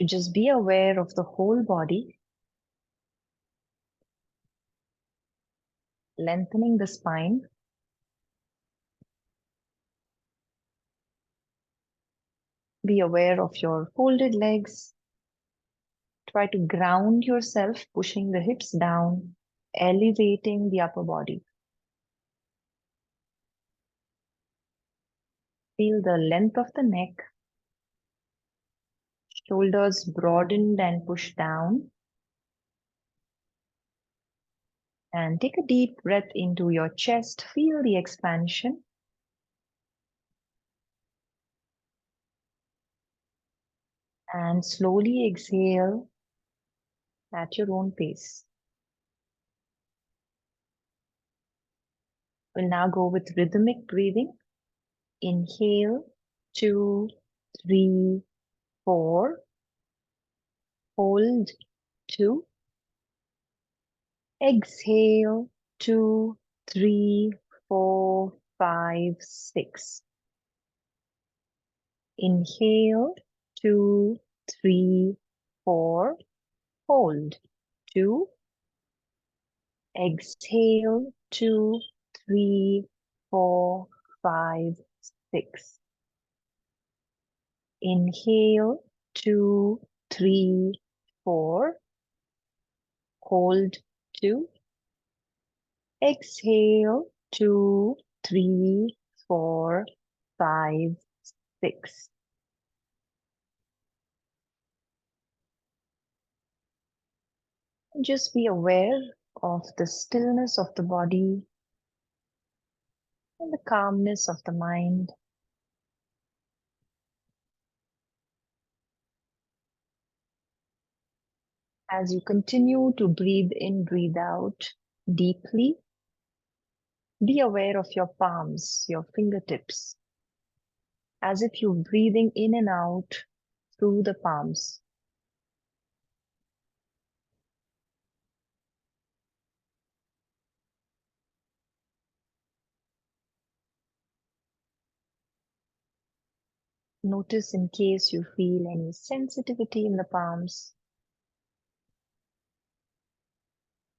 to just be aware of the whole body, lengthening the spine. Be aware of your folded legs. Try to ground yourself, pushing the hips down, elevating the upper body. Feel the length of the neck, shoulders broadened and pushed down. And take a deep breath into your chest. Feel the expansion. And slowly exhale at your own pace. We'll now go with rhythmic breathing. Inhale, 2, 3, 4. Hold, 2. Exhale, 2, 3, 4, 5, 6. Inhale, 2, 3, 4. Hold, 2. Exhale, 2, 3, 4, 5, 6. Inhale, 2, 3, 4. Hold, 2. Exhale, 2, 3, 4, 5, 6. Just be aware of the stillness of the body and the calmness of the mind. As you continue to breathe in, breathe out deeply, be aware of your palms, your fingertips, as if you're breathing in and out through the palms. Notice in case you feel any sensitivity in the palms.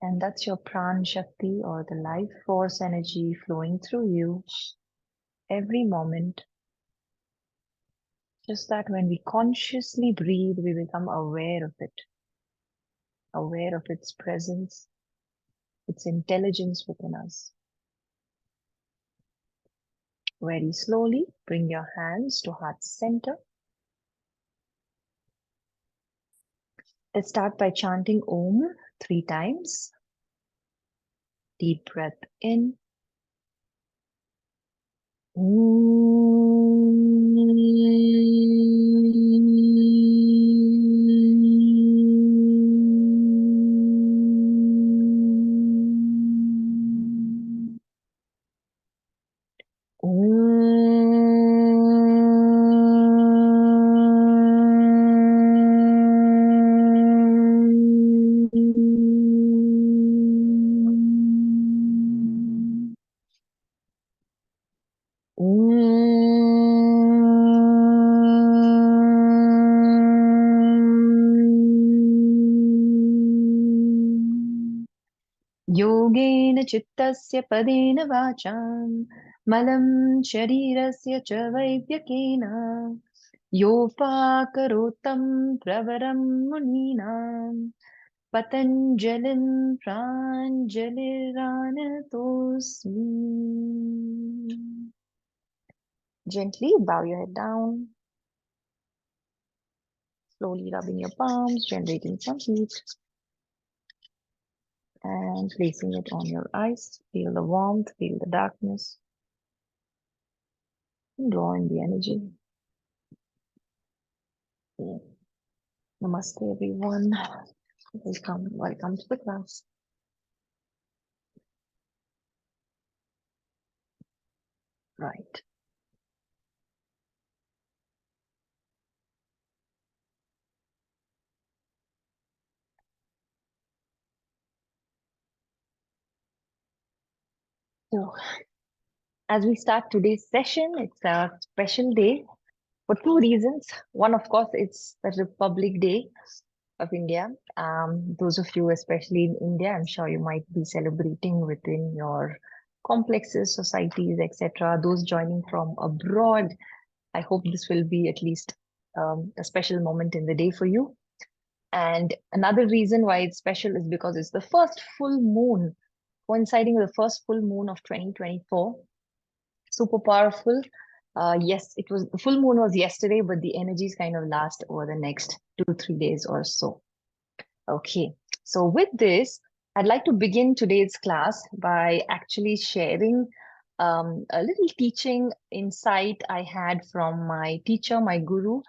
And that's your Pran Shakti, or the life force energy flowing through you every moment. Just that when we consciously breathe, we become aware of it, aware of its presence, its intelligence within us. Very slowly, bring your hands to heart center. Let's start by chanting Om 3 times. Deep breath in. Yogena chittasya padena vacham malam sharirasya cha vaidyakena yopakarotam pravaram muninam patanjalim pranjaliranatosmi. Gently bow your head down, slowly rubbing your palms, generating some heat, and placing it on your eyes. Feel the warmth, feel the darkness, and draw in the energy. Yeah. Namaste, everyone. Welcome to the class. Right. So, as we start today's session, it's a special day for two reasons. One, of course, it's the Republic Day of India. Those of you, especially in India, I'm sure you might be celebrating within your complexes, societies, etc. Those joining from abroad, I hope this will be at least a special moment in the day for you. And another reason why it's special is because it's the first full moon, coinciding with the first full moon of 2024. Super powerful. Yes, it was the full moon was yesterday, but the energies kind of last over the next 2-3 days or so. Okay, so with this, I'd like to begin today's class by actually sharing a little teaching insight I had from my teacher, my guru,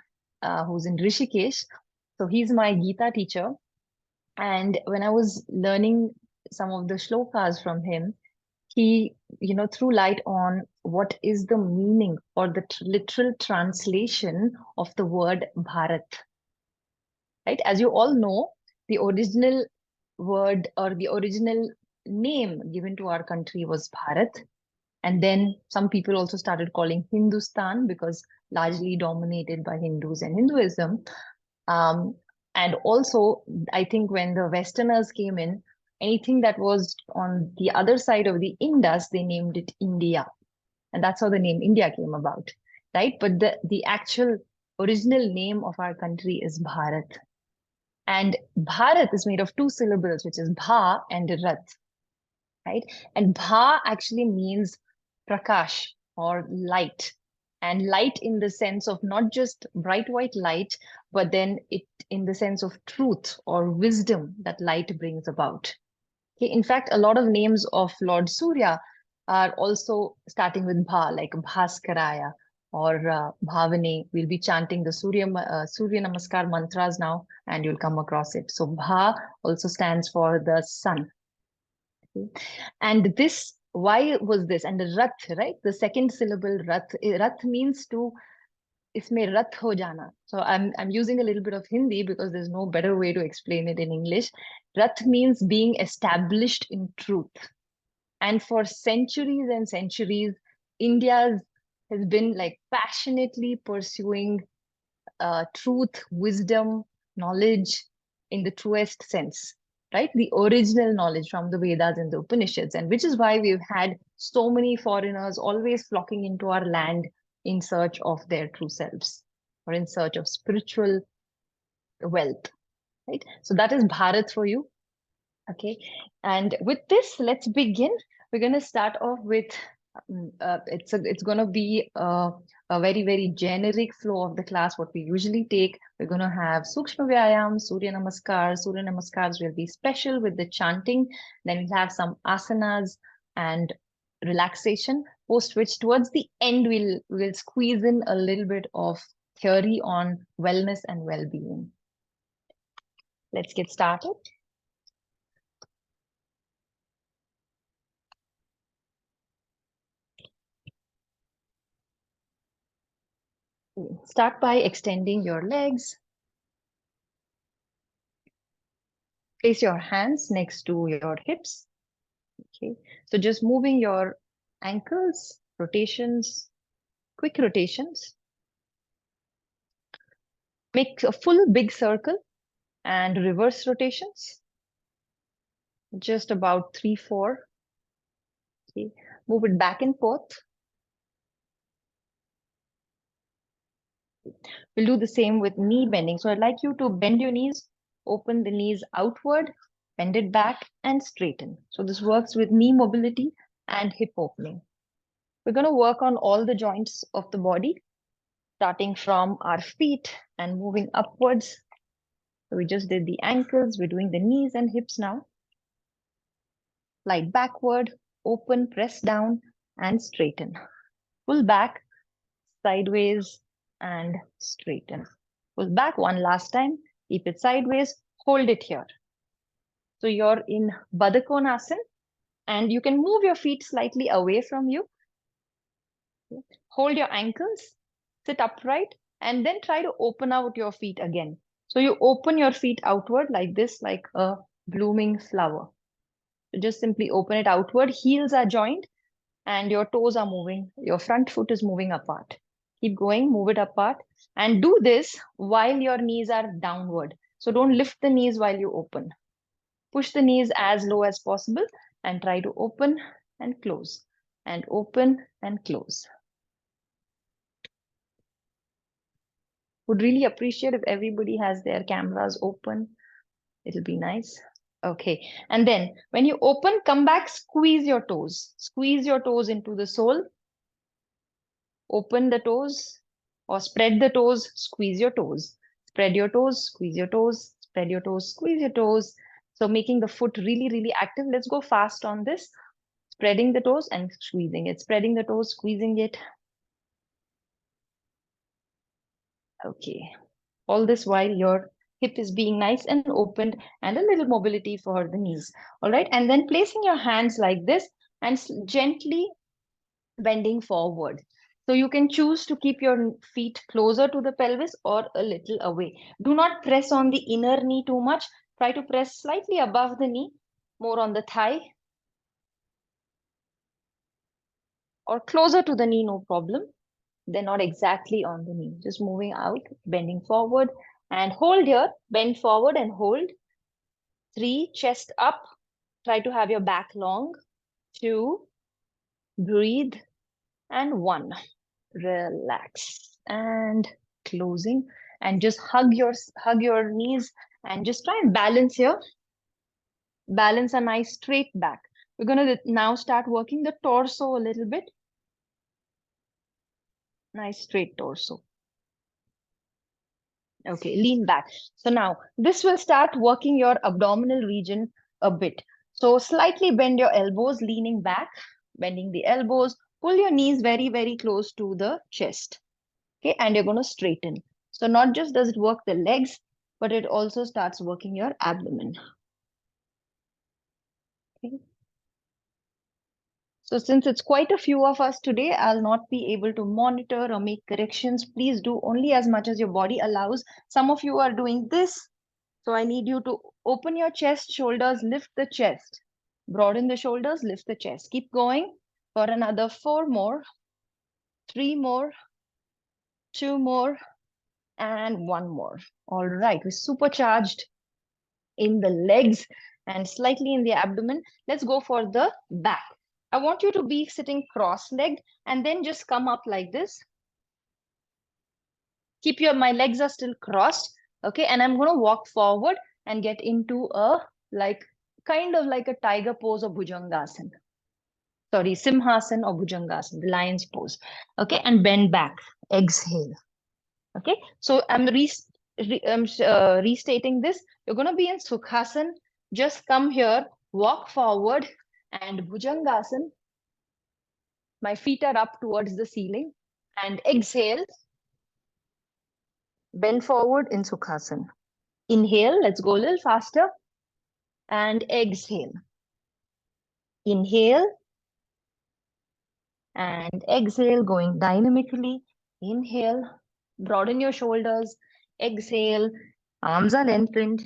who's in Rishikesh. So he's my Gita teacher. And when I was learning some of the shlokas from him, he, threw light on what is the meaning or the literal translation of the word Bharat, right? As you all know, the original word or the original name given to our country was Bharat. And then some people also started calling Hindustan because largely dominated by Hindus and Hinduism. Um, and also, I think when the Westerners came in, anything that was on the other side of the Indus, they named it India. And that's how the name India came about, right? But the actual original name of our country is Bharat. And Bharat is made of two syllables, which is Bha and Rat, right? And Bha actually means Prakash or light. And light in the sense of not just bright white light, but then it in the sense of truth or wisdom that light brings about. Okay, in fact, a lot of names of Lord Surya are also starting with Bha, like Bhaskaraya or Bhavani. We'll be chanting the Surya Namaskar mantras now, and you'll come across it. So Bha also stands for the sun. Okay. And this, why was this? And the Rath, right? The second syllable Rath. Rath means to इसमें रथ हो जाना. So I'm using a little bit of Hindi because there's no better way to explain it in English. Rath means being established in truth. And for centuries and centuries, India has been like passionately pursuing truth, wisdom, knowledge in the truest sense, right? The original knowledge from the Vedas and the Upanishads, and which is why we've had so many foreigners always flocking into our land in search of their true selves or in search of spiritual wealth, right? So that is Bharat for you. Okay. And with this, let's begin. We're going to start off with it's going to be a very, very generic flow of the class, what we usually take. We're going to have Sukhshma Vyayam, Surya Namaskars. Surya Namaskars will be special with the chanting. Then we'll have some asanas and relaxation, post which towards the end, we'll squeeze in a little bit of theory on wellness and well-being. Let's get started. Start by extending your legs. Place your hands next to your hips. Okay, so just moving your ankles, rotations, quick rotations. Make a full big circle and reverse rotations. Just about 3-4. Okay, move it back and forth. We'll do the same with knee bending. So I'd like you to bend your knees, open the knees outward, bend it back and straighten. So this works with knee mobility and hip opening. We're going to work on all the joints of the body, starting from our feet and moving upwards. So we just did the ankles, we're doing the knees and hips now. Slide backward, open, press down and straighten. Pull back, sideways and straighten. Pull back one last time, keep it sideways, hold it here. So you're in Baddha Konasana and you can move your feet slightly away from you. Hold your ankles, sit upright, and then try to open out your feet again. So you open your feet outward like this, like a blooming flower. So just simply open it outward. Heels are joined and your toes are moving. Your front foot is moving apart. Keep going, move it apart. And do this while your knees are downward. So don't lift the knees while you open. Push the knees as low as possible and try to open and close. And open and close. Would really appreciate if everybody has their cameras open. It'll be nice. Okay. And then when you open, come back, squeeze your toes. Squeeze your toes into the sole. Open the toes or spread the toes, squeeze your toes. Spread your toes, squeeze your toes, spread your toes, squeeze your toes. So making the foot really, really active. Let's go fast on this. Spreading the toes and squeezing it. Spreading the toes, squeezing it. Okay. All this while your hip is being nice and opened and a little mobility for the knees. All right. And then placing your hands like this and gently bending forward. So you can choose to keep your feet closer to the pelvis or a little away. Do not press on the inner knee too much. Try to press slightly above the knee, more on the thigh. Or closer to the knee, no problem. They're not exactly on the knee. Just moving out, bending forward and hold here. Bend forward and hold. 3, chest up. Try to have your back long. 2, breathe. And 1, relax. And closing. And just hug your knees and just try and balance here. Balance a nice straight back. We're going to now start working the torso a little bit. Nice straight torso. Okay, lean back. So now this will start working your abdominal region a bit. So slightly bend your elbows, leaning back, bending the elbows, pull your knees very, very close to the chest. Okay, and you're going to straighten. So not just does it work the legs, but it also starts working your abdomen. Okay. So since it's quite a few of us today, I'll not be able to monitor or make corrections. Please do only as much as your body allows. Some of you are doing this. So I need you to open your chest, shoulders, lift the chest. Broaden the shoulders, lift the chest. Keep going for another 4 more, 3 more, 2 more, and 1 more. All right, we're supercharged in the legs and slightly in the abdomen. Let's go for the back. I want you to be sitting cross-legged and then just come up like this. My legs are still crossed. Okay, and I'm going to walk forward and get into a kind of like a tiger pose or bhujangasana. Sorry, simhasana or bhujangasana, the lion's pose. Okay, and bend back. Exhale. Okay, so I'm restating this. You're going to be in Sukhasana. Just come here, walk forward, and bhujangasana. My feet are up towards the ceiling. And exhale. Bend forward in Sukhasana. Inhale, let's go a little faster. And exhale. Inhale. And exhale, going dynamically. Inhale, broaden your shoulders. Exhale, arms are lengthened.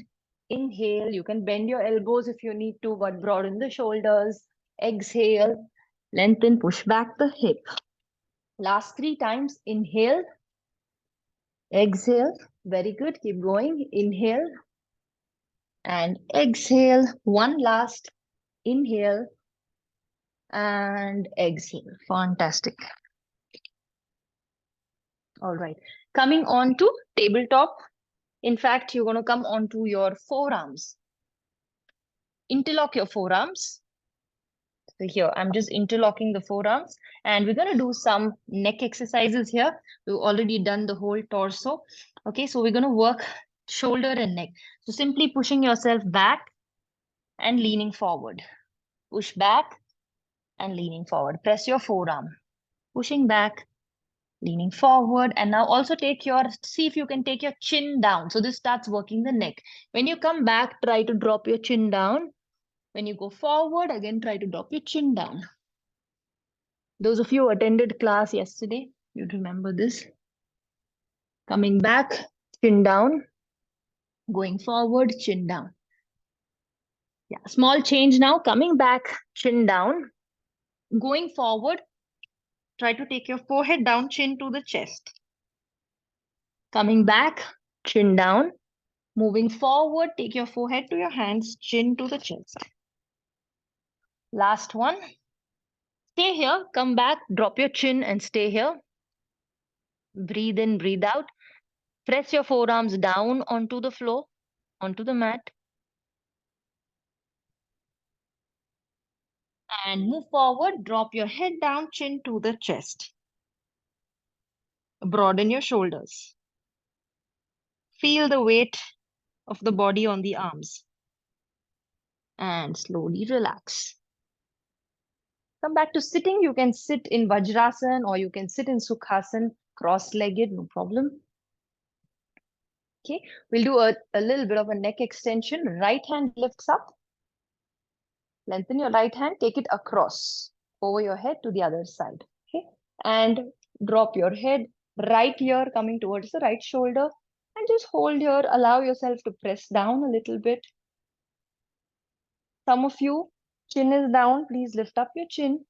Inhale, you can bend your elbows if you need to, but broaden the shoulders. Exhale, lengthen, push back the hip. Last 3 times, inhale. Exhale, very good, keep going. Inhale. And exhale, 1 last. Inhale. And exhale, fantastic. All right, coming on to tabletop. In fact, you're going to come onto your forearms. Interlock your forearms. So here, I'm just interlocking the forearms. And we're going to do some neck exercises here. We've already done the whole torso. Okay, so we're going to work shoulder and neck. So simply pushing yourself back and leaning forward. Push back and leaning forward. Press your forearm. Pushing back, leaning forward. And now also see if you can take your chin down. So this starts working the neck. When you come back, try to drop your chin down. When you go forward, again, try to drop your chin down. Those of you who attended class yesterday, you'd remember this. Coming back, chin down. Going forward, chin down. Yeah, small change now. Coming back, chin down. Going forward, Try to take your forehead down, chin to the chest. Coming back, chin down. Moving forward, take your forehead to your hands, chin to the chest. Last one. Stay here, come back, drop your chin and stay here. Breathe in, breathe out. Press your forearms down onto the floor, onto the mat. And move forward, drop your head down, chin to the chest. Broaden your shoulders. Feel the weight of the body on the arms. And slowly relax. Come back to sitting. You can sit in Vajrasana or you can sit in Sukhasana, cross-legged, no problem. Okay, we'll do a little bit of a neck extension. Right hand lifts up. Lengthen your right hand, take it across over your head to the other side. Okay, and drop your head right here, coming towards the right shoulder, and just hold here. Allow yourself to press down a little bit. Some of you, chin is down. Please lift up your chin.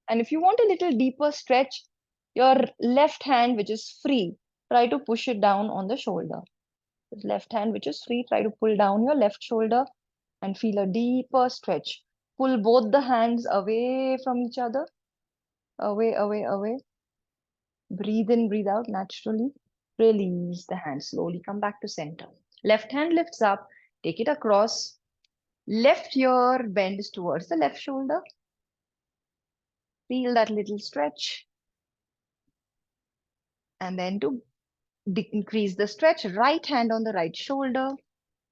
And if you want a little deeper stretch, your left hand, which is free, try to push it down on the shoulder. This left hand, which is free, try to pull down your left shoulder and feel a deeper stretch. Pull both the hands away from each other. Away, away, away. Breathe in, breathe out naturally. Release the hand slowly. Come back to center. Left hand lifts up. Take it across. Left ear bends towards the left shoulder. Feel that little stretch. And then to increase the stretch, right hand on the right shoulder.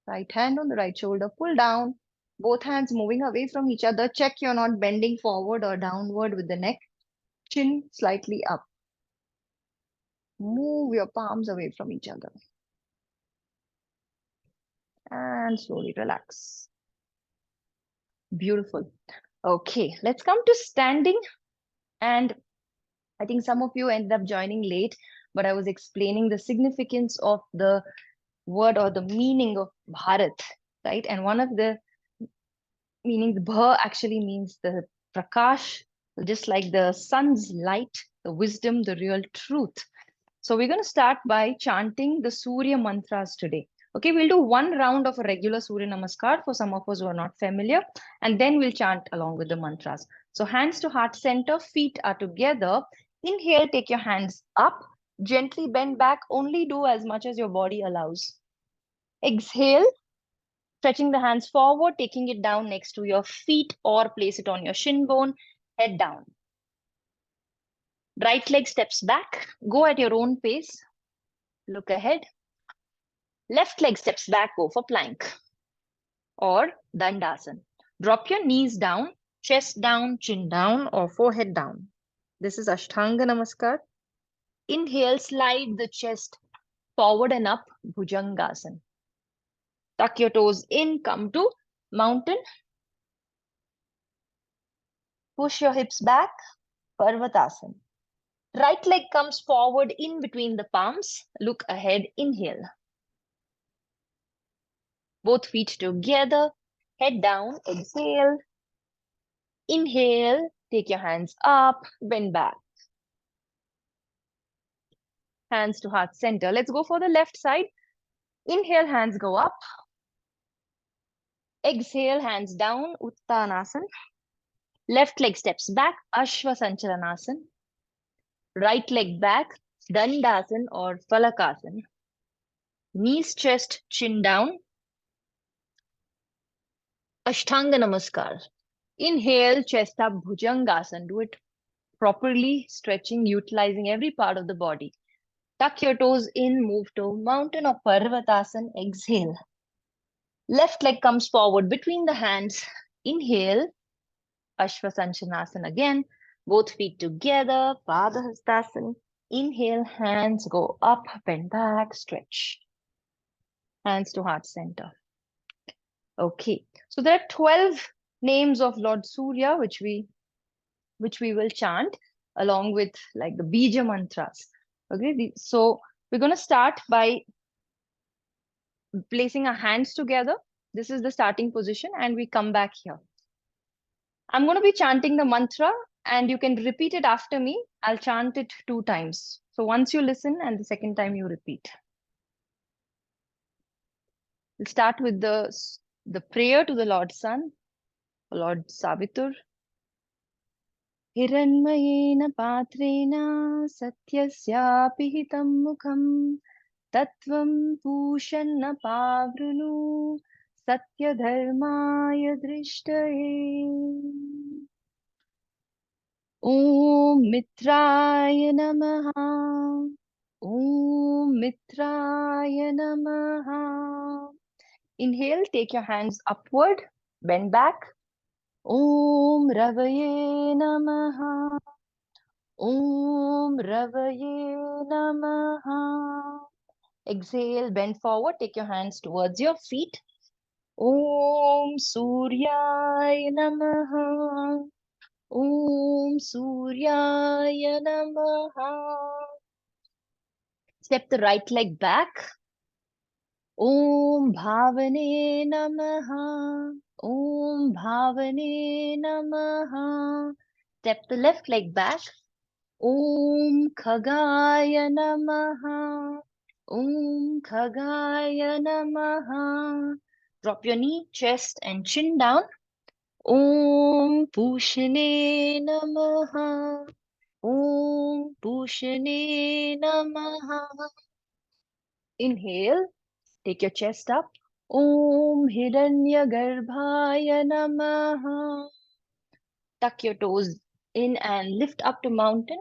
Right hand on the right shoulder. Pull down. Both hands moving away from each other. Check you're not bending forward or downward with the neck. Chin slightly up. Move your palms away from each other. And slowly relax. Beautiful. Okay, let's come to standing. And I think some of you ended up joining late, but I was explaining the significance of the word or the meaning of Bharat, right? And one of the meanings, Bha actually means the Prakash, just like the sun's light, the wisdom, the real truth. So we're going to start by chanting the Surya Mantras today. Okay, we'll do one round of a regular Surya Namaskar for some of us who are not familiar, and then we'll chant along with the mantras. So hands to heart center, feet are together. Inhale, take your hands up, gently bend back, only do as much as your body allows. Exhale, stretching the hands forward, taking it down next to your feet or place it on your shin bone, head down. Right leg steps back, go at your own pace, look ahead. Left leg steps back, go for plank or dandasana. Drop your knees down, chest down, chin down or forehead down. This is Ashtanga Namaskar. Inhale, slide the chest forward and up, Bhujangasana. Tuck your toes in, come to mountain. Push your hips back, Parvatasana. Right leg comes forward in between the palms. Look ahead, inhale. Both feet together, head down, exhale. Inhale, take your hands up, bend back. Hands to heart center. Let's go for the left side. Inhale, hands go up. Exhale, hands down, Uttanasana. Left leg steps back, Ashvasanchalanasana. Right leg back, Dandasana or Falakasana. Knees, chest, chin down. Ashtanga Namaskar. Inhale, chest up, Bhujangasana. Do it properly, stretching, utilizing every part of the body. Tuck your toes in, move to mountain or Parvatasana. Exhale. Left leg comes forward between the hands. Inhale, Ashvasanchanasana again. Both feet together, Padahastasana. Inhale, hands go up, bend back, stretch. Hands to heart center. Okay, so there are 12 names of Lord Surya, which we will chant along with like the Beej Mantras. Okay, so we're going to start by placing our hands together. This is the starting position and we come back here. I'm going to be chanting the mantra and you can repeat it after me. I'll chant it 2 times. So once you listen and the second time you repeat. We'll start with the prayer to the Lord Sun, Lord Savitur. हिरण्मयेन पात्रेण सत्यस्यापिहितं मुखं तत्त्वं पूषन्न पावृणु सत्यधर्माय दृष्टये ॐ मित्राय नमः ॐ मित्राय नमः Inhale, take your hands upward, bend back. Om Ravaye Namaha. Om Ravaye Namaha. Exhale, bend forward, take your hands towards your feet. Om Suryaya Namaha. Om Suryaya Namaha. Step the right leg back. Om Bhavane Namaha. Om Bhavane Namaha. Step the left leg back. Om Khagaya Namaha. Om Khagaya Namaha. Drop your knee, chest and chin down. Om Pushane Namaha. Om Pushane Namaha. Inhale, take your chest up. Om Hiranyagarbhaya Namaha. Tuck your toes in and lift up to mountain.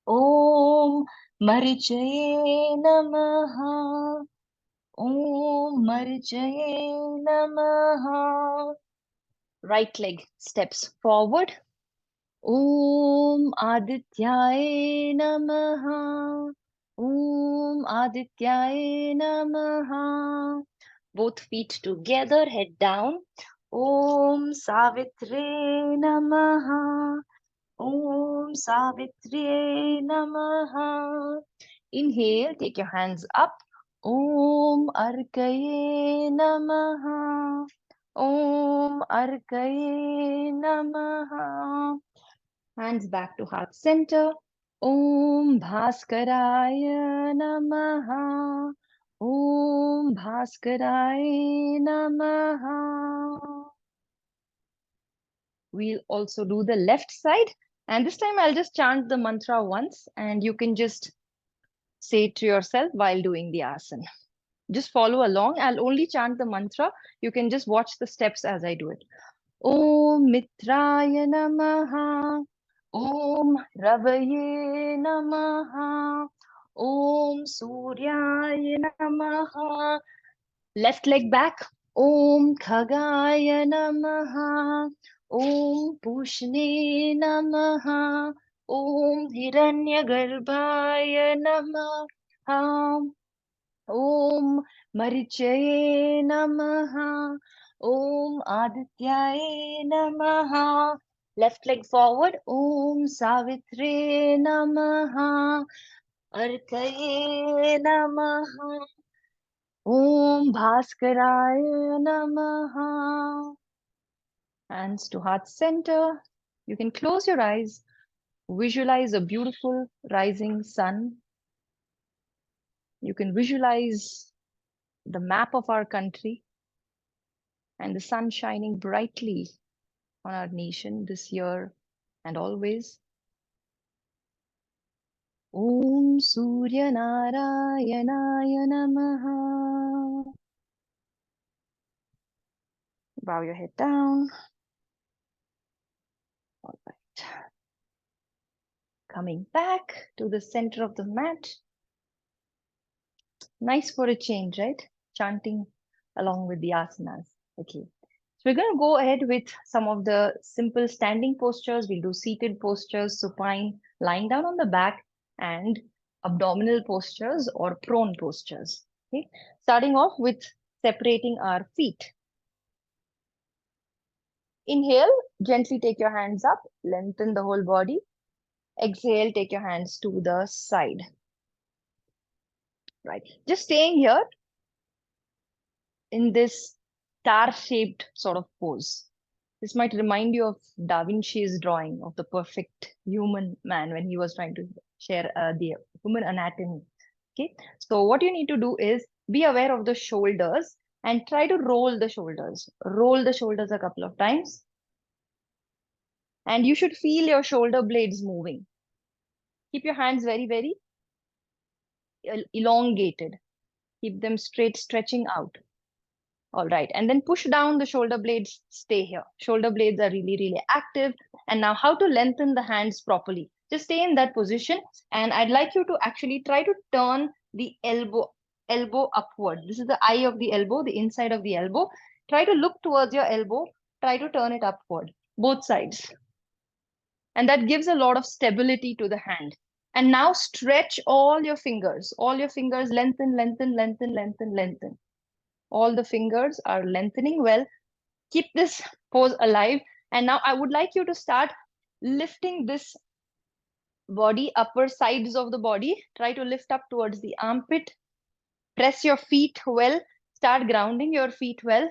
Om Marichaye Namaha. Om Marichaye Namaha. Right leg steps forward. Om Adityaye Namaha. Om Adityaye Namaha. Both feet together, head down. Om Savitre Namaha. Om Savitre Namaha. Inhale, take your hands up. Om Arkaye Namaha. Om Arkaye Namaha. Hands back to heart center. Om Bhaskaraya Namaha. Om Bhaskaraya Namaha. We'll also do the left side. And this time I'll just chant the mantra once and you can just say it to yourself while doing the asana. Just follow along. I'll only chant the mantra. You can just watch the steps as I do it. Om Mitraya Namaha. Om Ravaye Namaha. Om Suryaya Namaha. Left leg back. Om Khagaya Namaha. Om Pushne Namaha. Om Hiranyagarbhaya Namaha. Om Marichaye Namaha. Om Adityaye Namaha. Left leg forward. Om Savitre Namaha. Arkaye Namaha. Om Bhaskaraya Namaha. Hands to heart center. You can close your eyes. Visualize a beautiful rising sun. You can visualize the map of our country and the sun shining brightly on our nation this year and always. Om Surya Narayanaya Namaha. Bow your head down. All right. Coming back to the center of the mat. Nice for a change, right? Chanting along with the asanas. Okay. So we're going to go ahead with some of the simple standing postures. We'll do seated postures, supine, lying down on the back, and abdominal postures or prone postures. Okay. Starting off with separating our feet. Inhale, gently take your hands up, lengthen the whole body. Exhale, take your hands to the side. Right. Just staying here in this star-shaped sort of pose. This might remind you of Da Vinci's drawing of the perfect human man when he was trying to share the human anatomy. Okay, so what you need to do is be aware of the shoulders and try to roll the shoulders. Roll the shoulders a couple of times. And you should feel your shoulder blades moving. Keep your hands very, very elongated. Keep them straight, stretching out. All right. And then push down the shoulder blades. Stay here. Shoulder blades are really, really active. And now how to lengthen the hands properly. Just stay in that position. And I'd like you to actually try to turn the elbow upward. This is the eye of the elbow, the inside of the elbow. Try to look towards your elbow. Try to turn it upward, both sides. And that gives a lot of stability to the hand. And now stretch all your fingers. All your fingers lengthen, lengthen, lengthen, lengthen, lengthen. All the fingers are lengthening well. Keep this pose alive. And now I would like you to start lifting this body, upper sides of the body. Try to lift up towards the armpit. Press your feet well. Start grounding your feet well.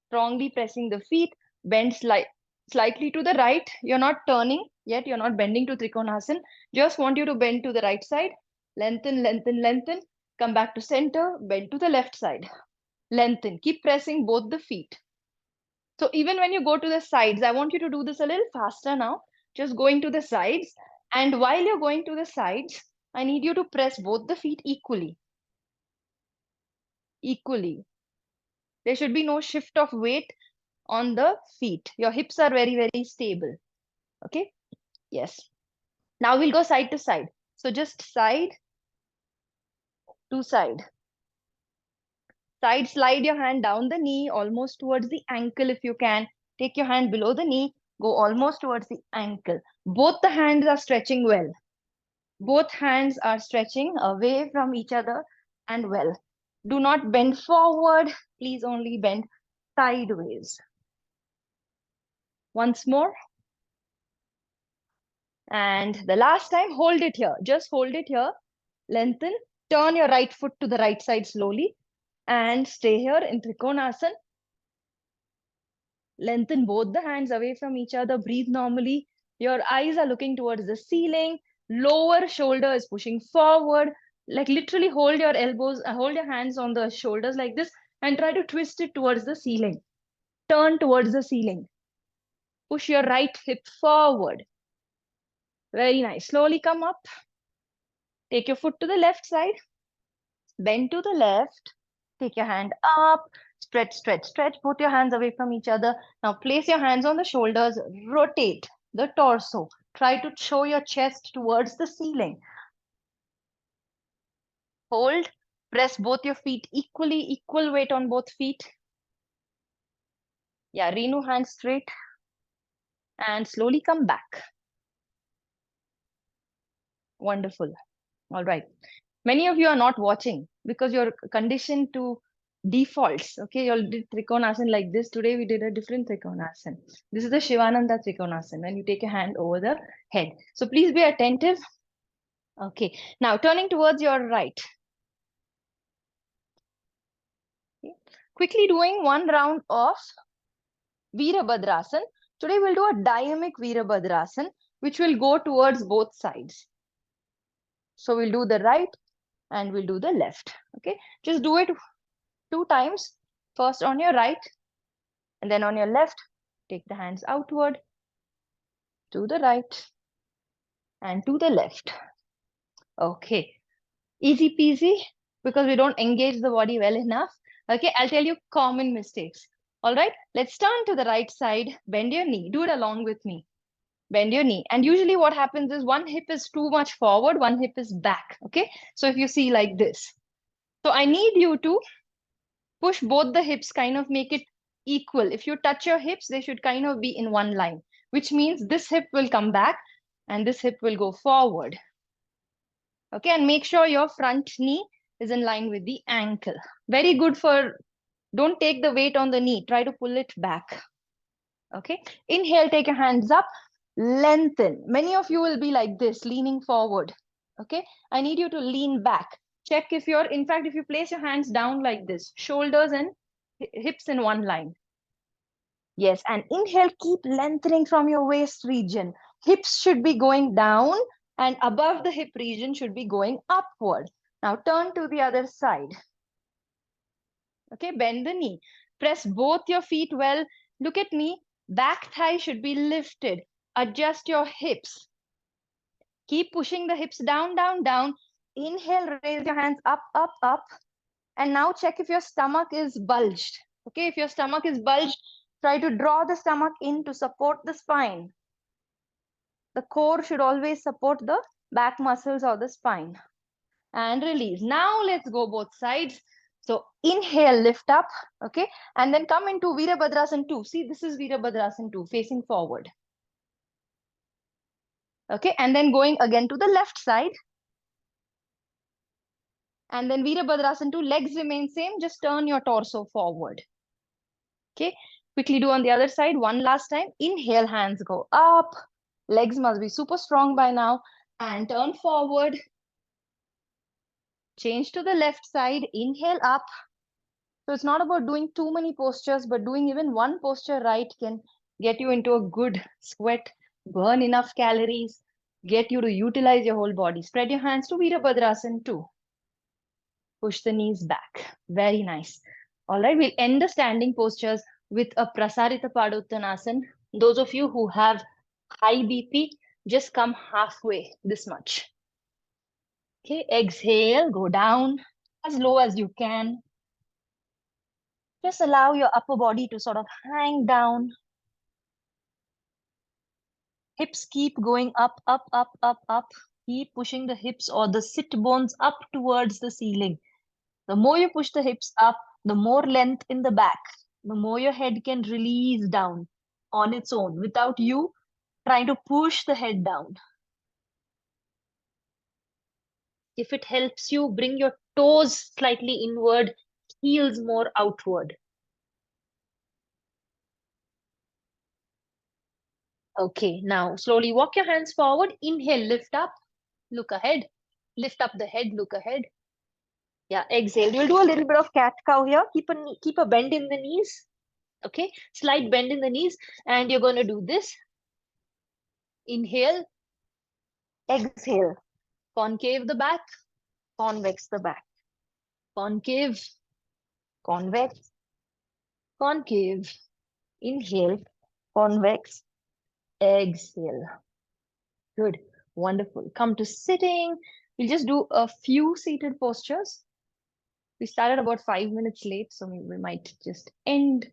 Strongly pressing the feet. Bend slightly to the right. You're not turning yet. You're not bending to Trikonasana. Just want you to bend to the right side. Lengthen, lengthen, lengthen. Come back to center. Bend to the left side. Lengthen. Keep pressing both the feet. So even when you go to the sides, I want you to do this a little faster now. Just going to the sides. And while you're going to the sides, I need you to press both the feet equally. Equally. There should be no shift of weight on the feet. Your hips are very, very stable. Okay? Yes. Now we'll go side to side. So just side to side. Side, slide your hand down the knee, almost towards the ankle if you can. Take your hand below the knee, go almost towards the ankle. Both the hands are stretching well. Both hands are stretching away from each other and well. Do not bend forward. Please only bend sideways. Once more. And the last time, hold it here. Just hold it here. Lengthen. Turn your right foot to the right side slowly. And stay here in Trikonasana. Lengthen both the hands away from each other. Breathe normally. Your eyes are looking towards the ceiling. Lower shoulder is pushing forward. Like literally hold your elbows, hold your hands on the shoulders like this and try to twist it towards the ceiling. Turn towards the ceiling. Push your right hip forward. Very nice. Slowly come up. Take your foot to the left side. Bend to the left. Take your hand up. Stretch, stretch, stretch. Put your hands away from each other. Now place your hands on the shoulders. Rotate the torso. Try to show your chest towards the ceiling. Hold. Press both your feet equally. Equal weight on both feet. Yeah, Renu, hands straight. And slowly come back. Wonderful. All right. Many of you are not watching because you're conditioned to defaults. Okay, you all did Trikonasana like this. Today we did a different Trikonasana. This is the Shivananda Trikonasana when you take your hand over the head. So please be attentive. Okay, now turning towards your right. Okay. Quickly doing one round of Virabhadrasana. Today we'll do a dynamic Virabhadrasana, which will go towards both sides. So we'll do the right and we'll do the left. Okay, just do it 2 times. First on your right and then on your left. Take the hands outward to the right and to the left. Okay, easy peasy because we don't engage the body well enough. Okay, I'll tell you common mistakes. All right, let's turn to the right side. Bend your knee. Do it along with me. Bend your knee. And usually what happens is one hip is too much forward, one hip is back. Okay, so if you see like this. So I need you to push both the hips, kind of make it equal. If you touch your hips, they should kind of be in one line, which means this hip will come back and this hip will go forward. Okay, and make sure your front knee is in line with the ankle. Very good for, don't take the weight on the knee, try to pull it back. Okay, inhale, take your hands up, lengthen. Many of you will be like this, leaning forward. Okay, I need you to lean back. Check if you're, in fact, if you place your hands down like this, shoulders and hips in one line. Yes, and inhale, keep lengthening from your waist region. Hips should be going down and above the hip region should be going upward. Now turn to the other side. Okay, bend the knee. Press both your feet well. Look at me. Back thigh should be lifted. Adjust your hips. Keep pushing the hips down, down, down. Inhale, raise your hands up, up, up. And now check if your stomach is bulged. Okay, if your stomach is bulged, try to draw the stomach in to support the spine. The core should always support the back muscles or the spine. And release. Now let's go both sides. So inhale, lift up, okay? And then come into Virabhadrasana 2. See, this is Virabhadrasana 2, facing forward. Okay, and then going again to the left side. And then Virabhadrasana 2, legs remain same, just turn your torso forward. Okay, quickly do on the other side. One last time. Inhale, hands go up. Legs must be super strong by now. And turn forward. Change to the left side. Inhale up. So it's not about doing too many postures, but doing even one posture right can get you into a good sweat, burn enough calories, get you to utilize your whole body. Spread your hands to Virabhadrasana 2. Push the knees back. Very nice. All right, we'll end the standing postures with a Prasarita Padottanasana. Those of you who have high BP, just come halfway, this much. Okay, exhale, go down as low as you can. Just allow your upper body to sort of hang down. Hips keep going up, up, up, up, up. Keep pushing the hips or the sit bones up towards the ceiling. The more you push the hips up, the more length in the back, the more your head can release down on its own without you trying to push the head down. If it helps you, bring your toes slightly inward, heels more outward. Okay, now slowly walk your hands forward. Inhale, lift up, look ahead. Lift up the head, look ahead. Yeah, exhale. We'll do a little bit of cat cow here. Keep a bend in the knees. Okay, slight bend in the knees, and you're going to do this. Inhale, exhale. Concave the back, convex the back. Concave, convex, concave. Inhale, convex, exhale. Good, wonderful. Come to sitting. We'll just do a few seated postures. We started about 5 minutes late, so we might just end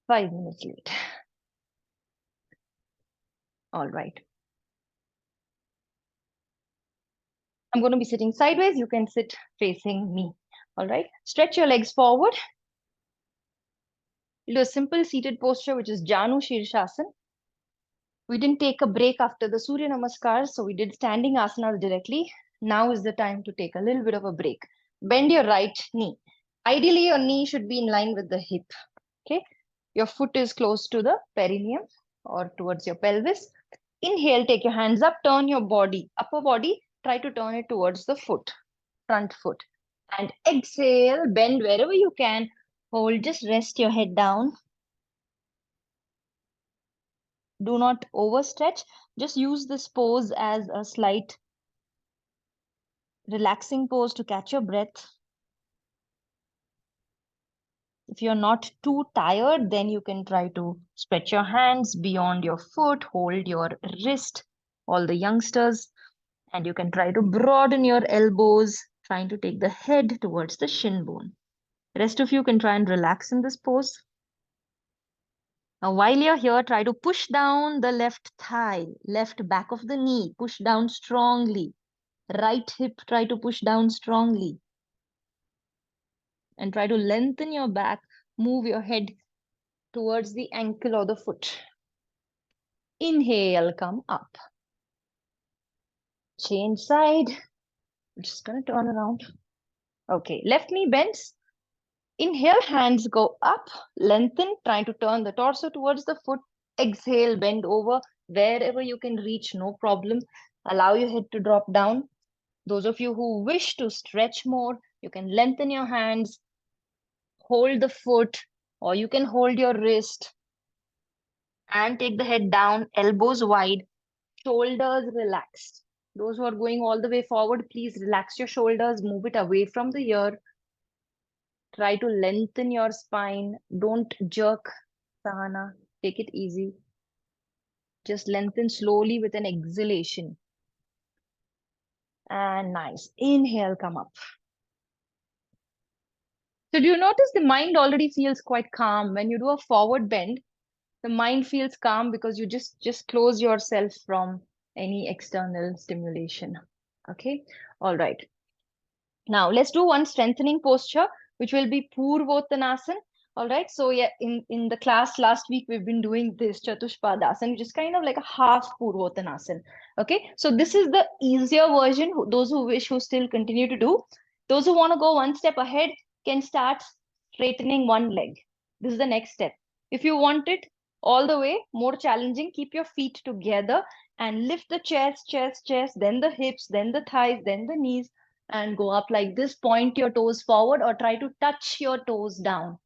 5 minutes late. All right. I'm going to be sitting sideways. You can sit facing me. All right. Stretch your legs forward. We'll do a simple seated posture, which is Janu Shirshasana. We didn't take a break after the Surya Namaskars, so we did standing asanas directly. Now is the time to take a little bit of a break. Bend your right knee. Ideally, your knee should be in line with the hip. Okay. Your foot is close to the perineum or towards your pelvis. Inhale, take your hands up, turn your body, upper body, try to turn it towards the foot, front foot. And exhale, bend wherever you can. Hold, just rest your head down. Do not overstretch. Just use this pose as a slight relaxing pose to catch your breath. If you're not too tired, then you can try to stretch your hands beyond your foot, hold your wrist, all the youngsters, and you can try to broaden your elbows, trying to take the head towards the shin bone. Rest of you can try and relax in this pose. Now, while you're here, try to push down the left thigh, left back of the knee, push down strongly. Right hip, try to push down strongly. And try to lengthen your back, move your head towards the ankle or the foot. Inhale, come up. Change side. I'm just going to turn around. Okay, left knee bends. Inhale, hands go up, lengthen, trying to turn the torso towards the foot. Exhale, bend over wherever you can reach, no problem. Allow your head to drop down. Those of you who wish to stretch more, you can lengthen your hands, hold the foot, or you can hold your wrist. And take the head down, elbows wide, shoulders relaxed. Those who are going all the way forward, please relax your shoulders, move it away from the ear. Try to lengthen your spine. Don't jerk, Sahana. Take it easy. Just lengthen slowly with an exhalation. And nice. Inhale, come up. So do you notice the mind already feels quite calm when you do a forward bend? The mind feels calm because you just close yourself from any external stimulation. Okay, all right. Now let's do one strengthening posture, which will be Purvottanasana. All right. So yeah, in the class last week, we've been doing this Chatushpadasana, which is kind of like a half Purvottanasana. Okay. So this is the easier version. Those who wish who still continue to do. Those who want to go one step ahead can start straightening one leg. This is the next step. If you want it all the way, more challenging, keep your feet together and lift the chest, then the hips, then the thighs, then the knees, and go up like this. Point your toes forward or try to touch your toes down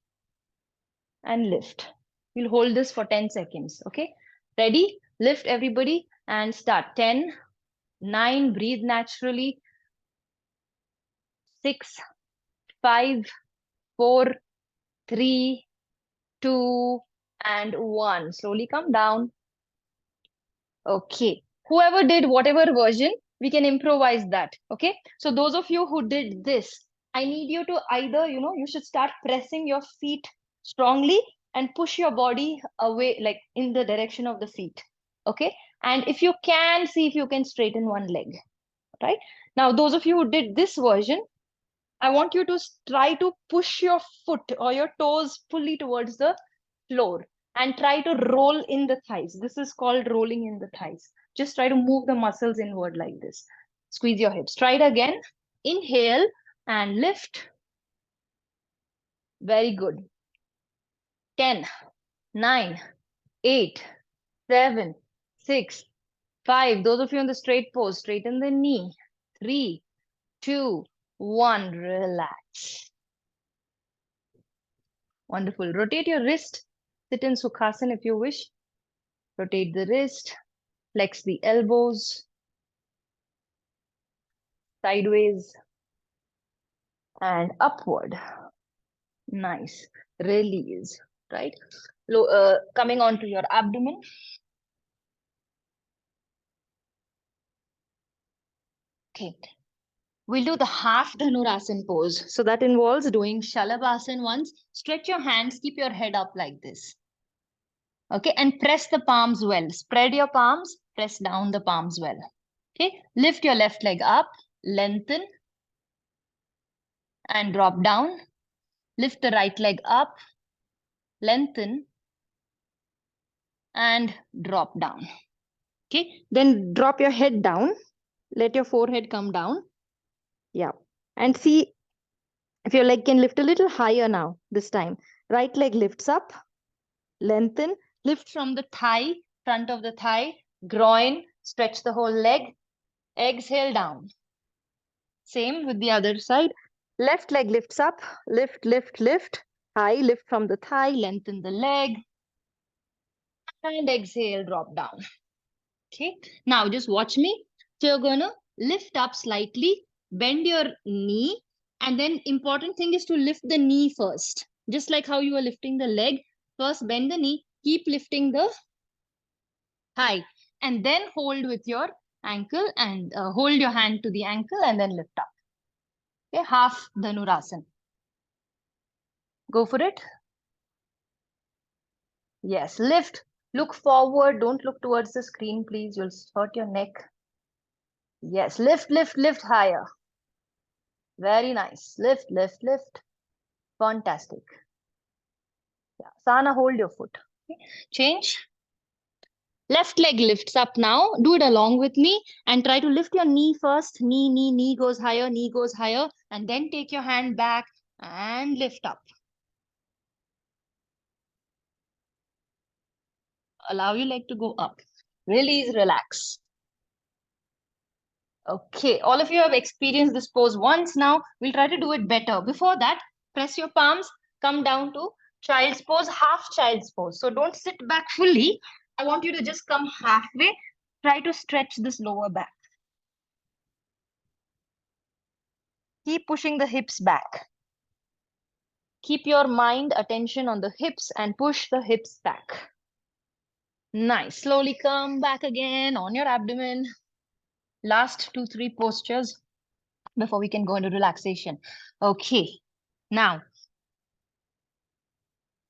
and lift. We'll hold this for 10 seconds. Okay. Ready? Lift everybody and start. 10, 9, breathe naturally. 6, 5, 4, 3, 2, and 1. Slowly come down. Okay. Whoever did whatever version, we can improvise that. Okay. So those of you who did this, I need you to either, you should start pressing your feet strongly and push your body away, like in the direction of the feet. Okay. And if you can, see if you can straighten one leg. Right. Now, those of you who did this version, I want you to try to push your foot or your toes fully towards the floor and try to roll in the thighs. This is called rolling in the thighs. Just try to move the muscles inward like this. Squeeze your hips. Try it again. Inhale and lift. Very good. 10, 9, 8, 7, 6, 5. Those of you in the straight pose, straighten the knee. 3, 2, 1. Relax. Wonderful. Rotate your wrist. Sit in Sukhasana if you wish. Rotate the wrist. Flex the elbows. Sideways. And upward. Nice. Release. Right? Coming onto your abdomen. Okay. We'll do the half Dhanurasana pose. So that involves doing Shalabhasana once. Stretch your hands. Keep your head up like this. Okay. And press the palms well. Spread your palms. Press down the palms well. Okay. Lift your left leg up. Lengthen. And drop down. Lift the right leg up. Lengthen. And drop down. Okay. Then drop your head down. Let your forehead come down. Yeah. And see if your leg can lift a little higher now, this time. Right leg lifts up. Lengthen. Lift from the thigh, front of the thigh, groin. Stretch the whole leg. Exhale down. Same with the other side. Left leg lifts up. Lift, lift, lift. High, lift from the thigh. Lengthen the leg. And exhale, drop down. Okay. Now just watch me. So you're going to lift up slightly, bend your knee, and then important thing is to lift the knee first. Just like how you are lifting the leg. First bend the knee, keep lifting the thigh, and then hold with your ankle and hold your hand to the ankle and then lift up. Okay, half Dhanurasana. Go for it. Yes, lift. Look forward. Don't look towards the screen, please. You'll hurt your neck. Yes, lift, lift, lift higher. Very nice. Lift, lift, lift. Fantastic. Yeah. Sana, hold your foot. Okay. Change. Left leg lifts up now. Do it along with me and try to lift your knee first. Knee goes higher, knee goes higher. And then take your hand back and lift up. Allow your leg to go up. Release, relax. Okay, all of you have experienced this pose once now. We'll try to do it better. Before that, press your palms, come down to Child's pose, half child's pose. So don't sit back fully. I want you to just come halfway. Try to stretch this lower back. Keep pushing the hips back. Keep your mind attention on the hips and push the hips back. Nice. Slowly come back again on your abdomen. Last 2-3 postures before we can go into relaxation. Okay. Now,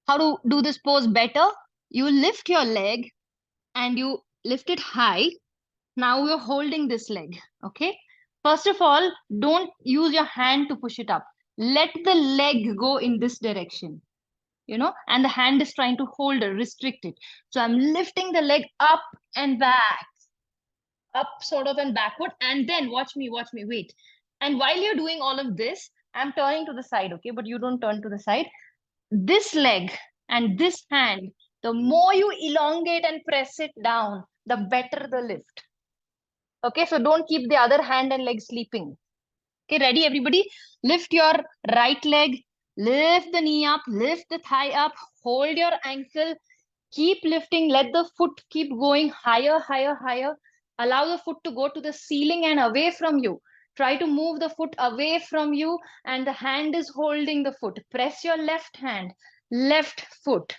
how to do this pose better? You lift your leg and you lift it high. Now you're holding this leg. Okay. First of all, don't use your hand to push it up. Let the leg go in this direction, and the hand is trying to hold or restrict it. So I'm lifting the leg up and back, up sort of and backward, and then watch me, wait. And while you're doing all of this, I'm turning to the side, okay? But you don't turn to the side. This leg and this hand, the more you elongate and press it down, the better the lift. Okay, so don't keep the other hand and leg sleeping. Okay, ready, everybody? Lift your right leg, lift the knee up, lift the thigh up, hold your ankle, keep lifting, let the foot keep going higher, higher, higher. Allow the foot to go to the ceiling and away from you. Try to move the foot away from you, and the hand is holding the foot. Press your left hand, left foot,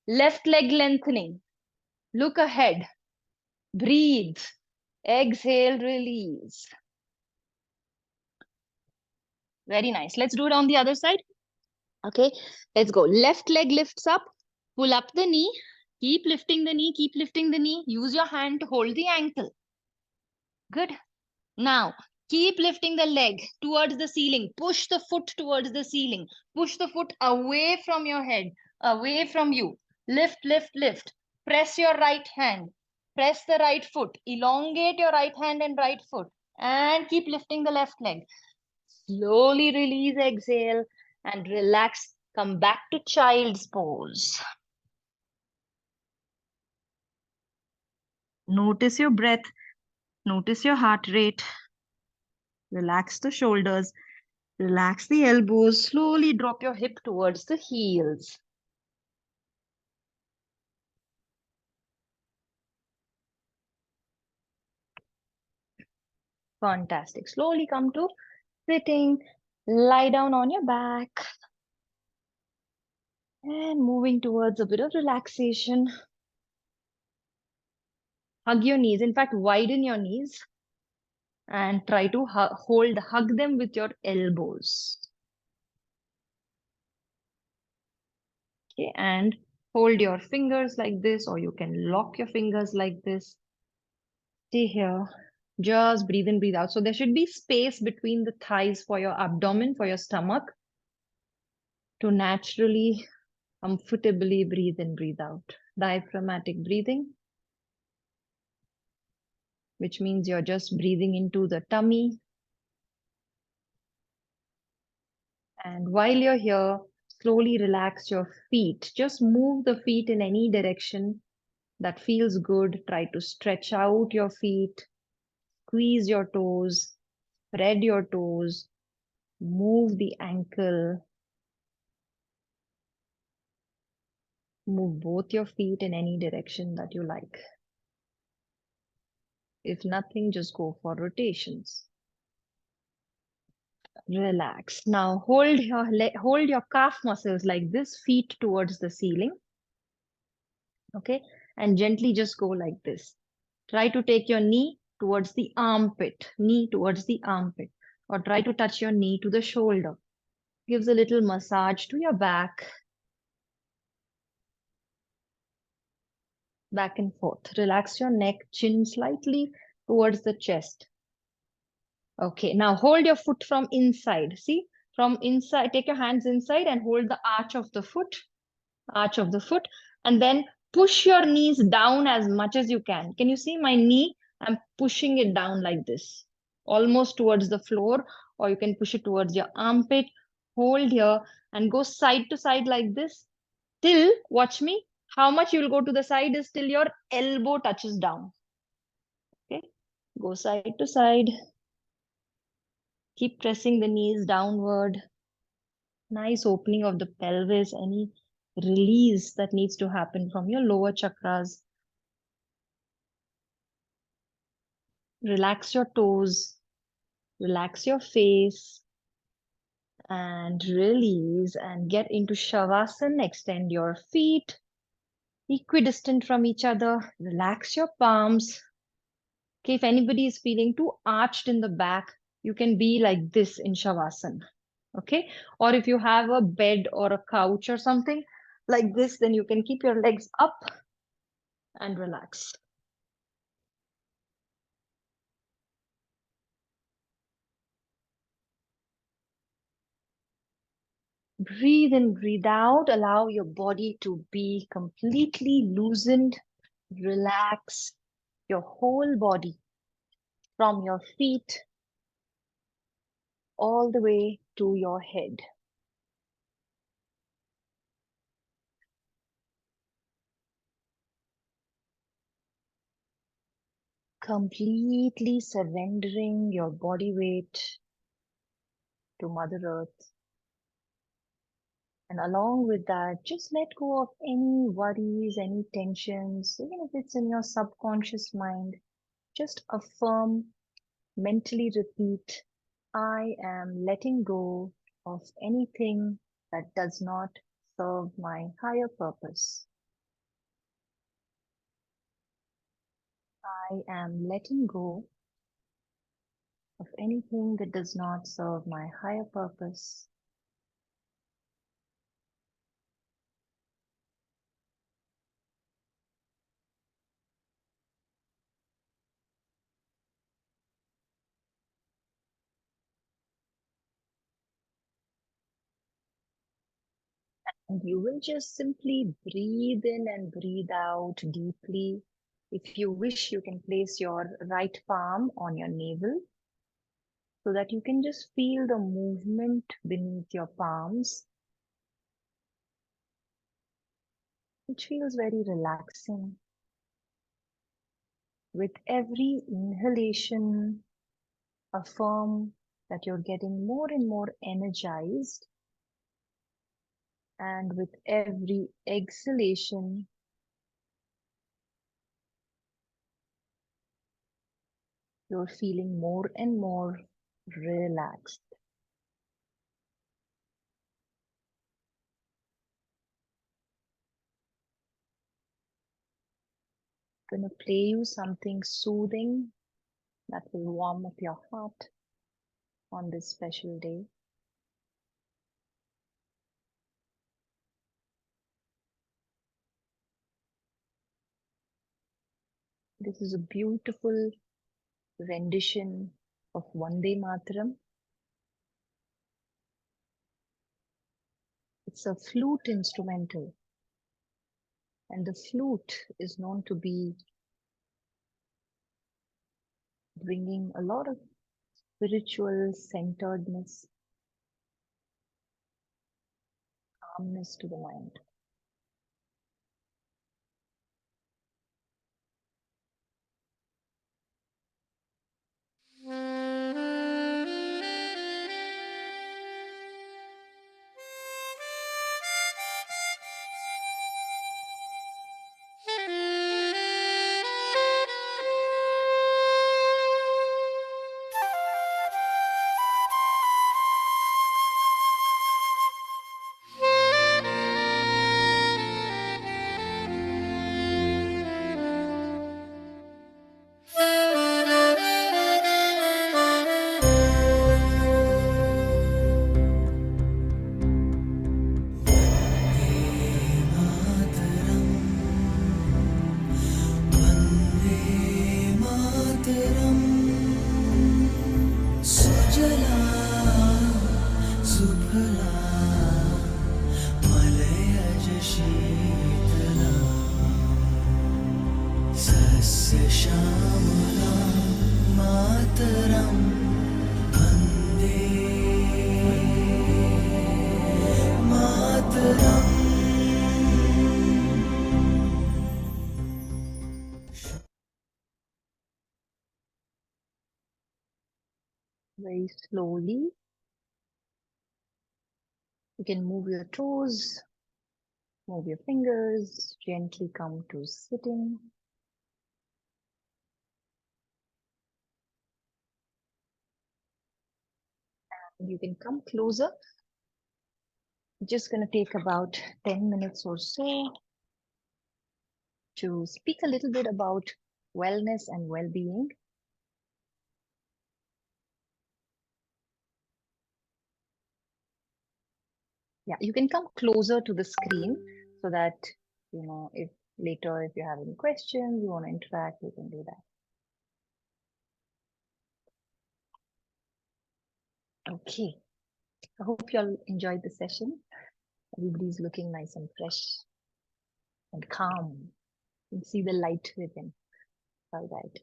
left leg lengthening. Look ahead. Breathe. Exhale, release. Very nice. Let's do it on the other side. Okay, let's go. Left leg lifts up. Pull up the knee. Keep lifting the knee. Keep lifting the knee. Use your hand to hold the ankle. Good. Now, keep lifting the leg towards the ceiling. Push the foot towards the ceiling. Push the foot away from your head, away from you. Lift, lift, lift. Press your right hand. Press the right foot. Elongate your right hand and right foot. And keep lifting the left leg. Slowly release, exhale, and relax. Come back to child's pose. Notice your breath. Notice your heart rate. Relax the shoulders. Relax the elbows. Slowly drop your hip towards the heels. Fantastic. Slowly come to sitting. Lie down on your back. And moving towards a bit of relaxation. Hug your knees. In fact, widen your knees. And try to hug them with your elbows. Okay, and hold your fingers like this, or you can lock your fingers like this. Stay here. Just breathe in, breathe out. So there should be space between the thighs for your abdomen, for your stomach, to naturally, comfortably breathe in, breathe out. Diaphragmatic breathing, which means you're just breathing into the tummy. And while you're here, slowly relax your feet. Just move the feet in any direction that feels good. Try to stretch out your feet, squeeze your toes, spread your toes, move the ankle, move both your feet in any direction that you like. If nothing, just go for rotations. Relax. Now hold your calf muscles like this, feet towards the ceiling. Okay, and gently just go like this. Try to take your knee towards the armpit, or try to touch your knee to the shoulder. Gives a little massage to your back. Back and forth. Relax your neck, chin slightly towards the chest. Okay, now hold your foot from inside. See, from inside, take your hands inside and hold the arch of the foot, and then push your knees down as much as you can. Can you see my knee? I'm pushing it down like this, almost towards the floor, or you can push it towards your armpit. Hold here and go side to side like this till, watch me, how much you'll go to the side is till your elbow touches down. Okay, go side to side. Keep pressing the knees downward. Nice opening of the pelvis, any release that needs to happen from your lower chakras. Relax your toes, relax your face, and release and get into Shavasana. Extend your feet equidistant from each other. Relax your palms. Okay, if anybody is feeling too arched in the back, you can be like this in Shavasana. Okay, or if you have a bed or a couch or something like this, then you can keep your legs up and relax. Breathe in, breathe out. Allow your body to be completely loosened. Relax your whole body from your feet all the way to your head. Completely surrendering your body weight to Mother Earth. And along with that, just let go of any worries, any tensions, even if it's in your subconscious mind. Just affirm, mentally repeat, I am letting go of anything that does not serve my higher purpose. I am letting go of anything that does not serve my higher purpose. And you will just simply breathe in and breathe out deeply. If you wish, you can place your right palm on your navel so that you can just feel the movement beneath your palms, which feels very relaxing. With every inhalation, affirm that you're getting more and more energized. And with every exhalation, you're feeling more and more relaxed. I'm going to play you something soothing that will warm up your heart on this special day. This is a beautiful rendition of Vande Mataram. It's a flute instrumental, and the flute is known to be bringing a lot of spiritual centeredness, calmness to the mind. Very slowly, you can move your toes, Move your fingers, gently come to sitting. And you can come closer. Just going to take about 10 minutes or so to speak a little bit about wellness and well-being. Yeah, you can come closer to the screen so that, if later, if you have any questions, you want to interact, you can do that. Okay. I hope you all enjoyed the session. Everybody's looking nice and fresh and calm. You can see the light within. All right.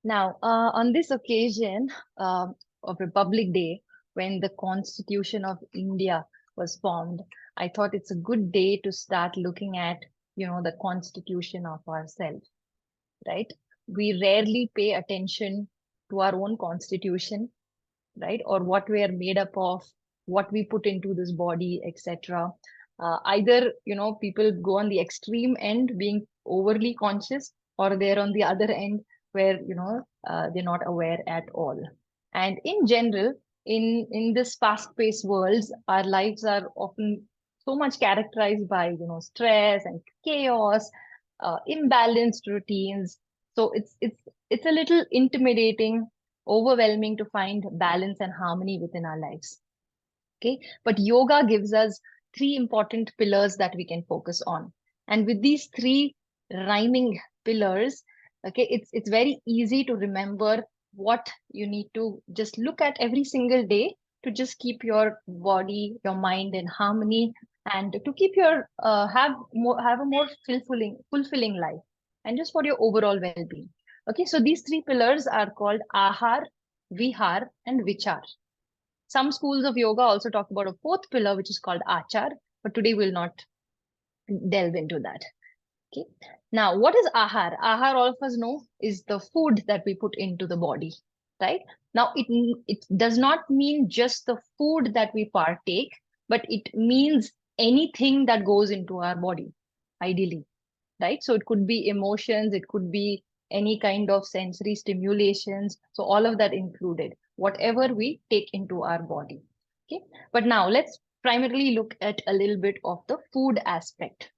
Now, on this occasion of Republic Day, when the Constitution of India was formed, I thought it's a good day to start looking at, the Constitution of ourselves, right? We rarely pay attention to our own Constitution, right? Or what we are made up of, what we put into this body, etc. Either, people go on the extreme end, being overly conscious, or they're on the other end where, they're not aware at all. And in general, in this fast-paced world, our lives are often so much characterized by, stress and chaos, imbalanced routines. So it's a little intimidating, overwhelming to find balance and harmony within our lives. Okay. But yoga gives us three important pillars that we can focus on. And with these three rhyming pillars, okay, it's very easy to remember what you need to just look at every single day to just keep your body, your mind in harmony, and to keep your have a more fulfilling life, and just for your overall well-being. Okay, so these three pillars are called ahar, vihar, and vichar. Some schools of yoga also talk about a fourth pillar, which is called achar, but today we'll not delve into that. Okay. Now, what is ahar? Ahar, all of us know, is the food that we put into the body, right? Now, it does not mean just the food that we partake, but it means anything that goes into our body, ideally, right? So it could be emotions, it could be any kind of sensory stimulations. So all of that included, whatever we take into our body. Okay. But now let's primarily look at a little bit of the food aspect.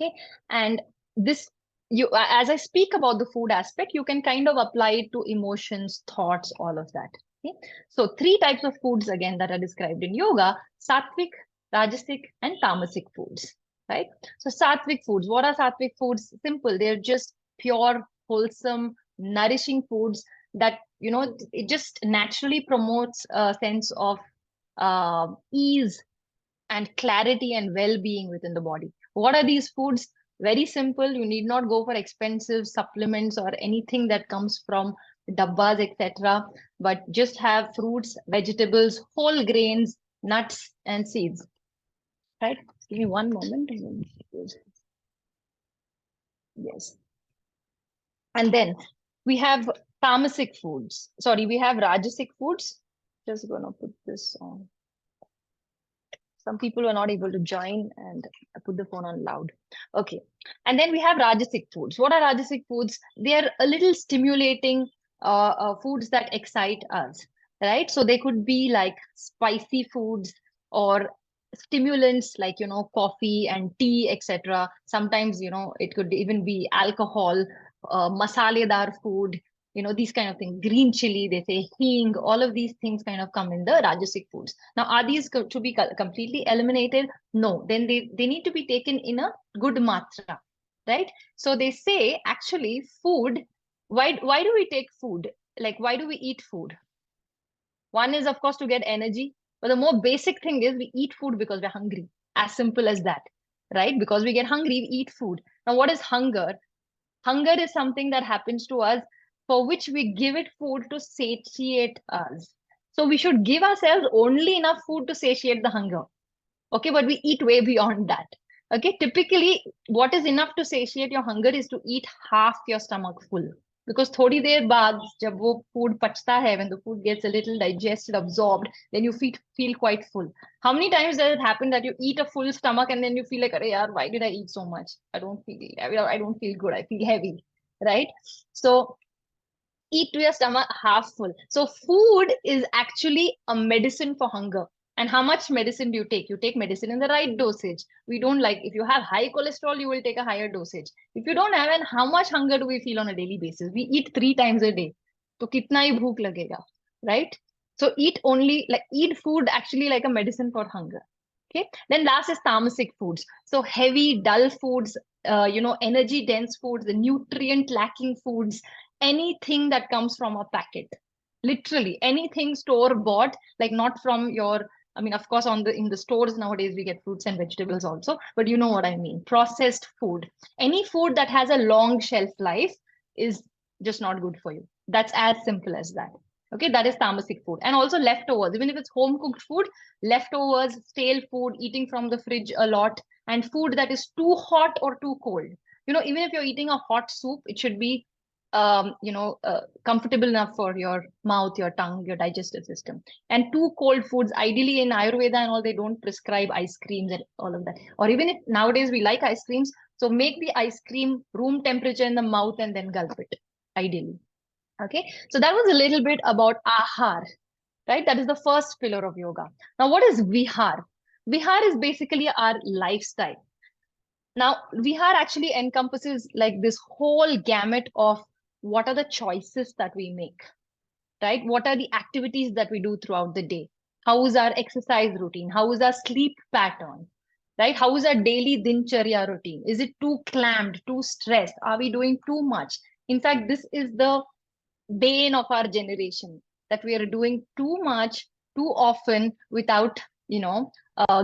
Okay. And this, as I speak about the food aspect, you can kind of apply it to emotions, thoughts, all of that. Okay. So three types of foods again that are described in yoga: sattvic, rajasic, and tamasic foods, right? So sattvic foods, what are sattvic foods? Simple. They're just pure, wholesome, nourishing foods that, it just naturally promotes a sense of ease and clarity and well-being within the body. What are these foods? Very simple. You need not go for expensive supplements or anything that comes from dabbas, etc. But just have fruits, vegetables, whole grains, nuts, and seeds. Right? Give me one moment. Yes. And then we have tamasic foods. Sorry, we have rajasic foods. Just gonna put this on. Some people were not able to join, and I put the phone on loud. Okay. And then we have rajasic foods. What are rajasic foods? They are a little stimulating foods that excite us, right? So they could be like spicy foods or stimulants like, coffee and tea, etc. Sometimes, it could even be alcohol, masaledar food, these kind of things. Green chili, they say hing, all of these things kind of come in the rajasic foods. Now, are these to be completely eliminated? No, then they need to be taken in a good matra, right? So they say actually food, why do we take food? Like, why do we eat food? One is, of course, to get energy, but the more basic thing is we eat food because we're hungry. As simple as that, right? Because we get hungry, we eat food. Now, what is hunger? Hunger is something that happens to us for which we give it food to satiate us. So we should give ourselves only enough food to satiate the hunger. Okay, but we eat way beyond that. Okay, typically, what is enough to satiate your hunger is to eat half your stomach full. because थोड़ी देर बाद जब वो food पचता है, when the food gets a little digested, absorbed, then you feel quite full. How many times does it happen that you eat a full stomach and then you feel like, अरे यार, why did I eat so much? I don't feel good. I feel heavy, right? So eat to your stomach half full. So food is actually a medicine for hunger. And how much medicine do you take? You take medicine in the right dosage. We don't like, if you have high cholesterol, you will take a higher dosage. If you don't have, and how much hunger do we feel on a daily basis? We eat 3 times a day. So kitna hi bhook lagega, right? So eat food actually like a medicine for hunger. Okay. Then last is tamasic foods. So heavy, dull foods, energy dense foods, the nutrient lacking foods, anything that comes from a packet, literally anything store bought, like not from your, I mean, of course, in the stores nowadays we get fruits and vegetables also, but you know what I mean. Processed food, any food that has a long shelf life is just not good for you. That's as simple as that. Okay, that is tamasic food. And also leftovers, even if it's home cooked food, leftovers, stale food, eating from the fridge a lot, and food that is too hot or too cold. Even if you're eating a hot soup, it should be comfortable enough for your mouth, your tongue, your digestive system. And too cold foods, ideally in Ayurveda and all, they don't prescribe ice creams and all of that. Or even if nowadays we like ice creams, so make the ice cream room temperature in the mouth and then gulp it, ideally. Okay, so that was a little bit about ahar, right? That is the first pillar of yoga. Now, what is vihar? Vihar is basically our lifestyle. Now, vihar actually encompasses like this whole gamut of what are the choices that we make, right? What are the activities that we do throughout the day? How is our exercise routine? How is our sleep pattern? Right? How is our daily dincharya routine? Is it too clammed, too stressed? Are we doing too much? In fact, this is the bane of our generation, that we are doing too much too often without